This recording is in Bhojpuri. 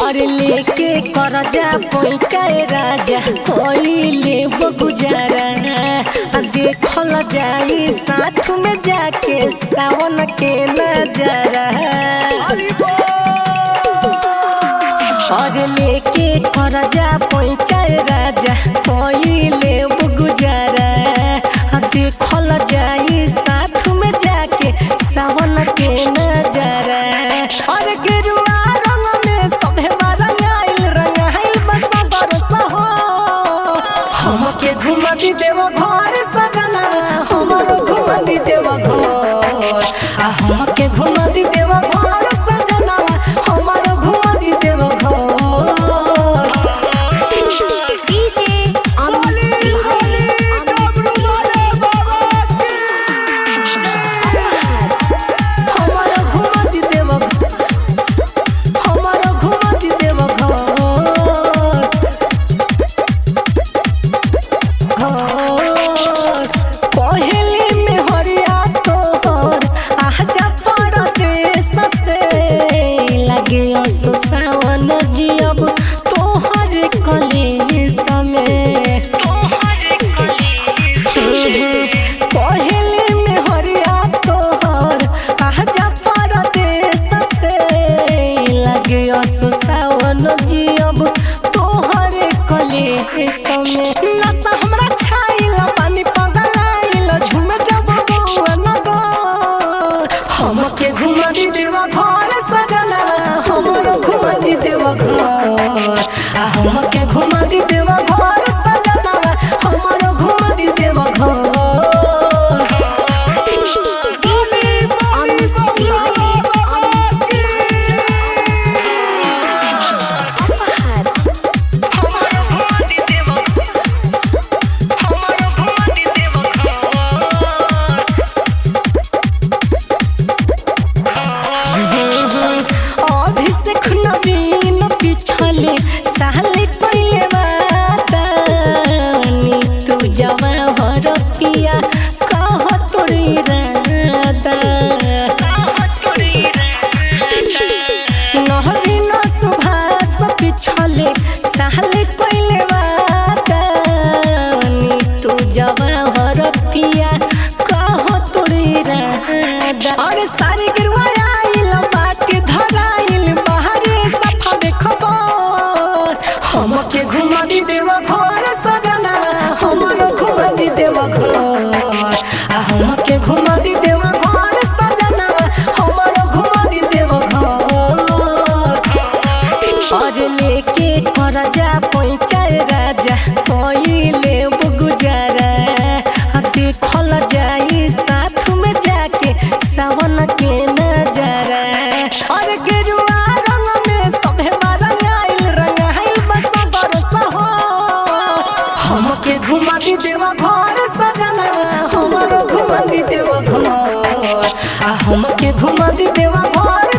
और लेके करजा पहुँचाए राजा कोइले गुजारा देखल जाई साथ में जाके सावन के नजारा और लेके करजा पहुँचाए राजा कोइले गुजारा देखल जाई साथ में जाके सावन के नजारा और गेरुआ रंग में सभे रंगाइल बस बरस हो हमके घुमा दी देव घर सजना हमारो घुमा दी देव घर हमके घुमा दी देव घर सजना हमारो घुमा दी देव घर सावन जियब तोहर कले समय पहले में हरिया तोहर आजा परदेश से लगे सावन जियब तोहर कले समय नशा हमरा छाइल पानी पगलाइल झूमे जब गौआ नगर हमके घुमा दी देवा घर सजना हमारो घुमा दी देवा घर हमके घुमा दी देवा घर सजना हमारो घुमा दी देवा घर पिछले साले पहले बातानी तू जवा हर पिया कह तोरी रादा नहरी न सुभाष पिछले साले पहले बातानी तू जवा हर पिया कह तोरी रादा और सारी गिरवा आइल बाटे धराइल बाहरे सफा देखबो हमके घुमा दी देवा घर सजना हमारो घुमा दी देवा घर हमके घुमा दी देवा घर सजना हमारो घुमा दी देवा घर और लेके करजा पहुँचाए राजा कोइले गुजारा देखल जाई साथ में जाके सावन के नजारा और गेरुआ रंग में सभे रंगाइल बस बरस हो हमके घुमा दी देवा घर सजना हमारो घुमा दी देवा घर हमके घुमा दी देवा घर।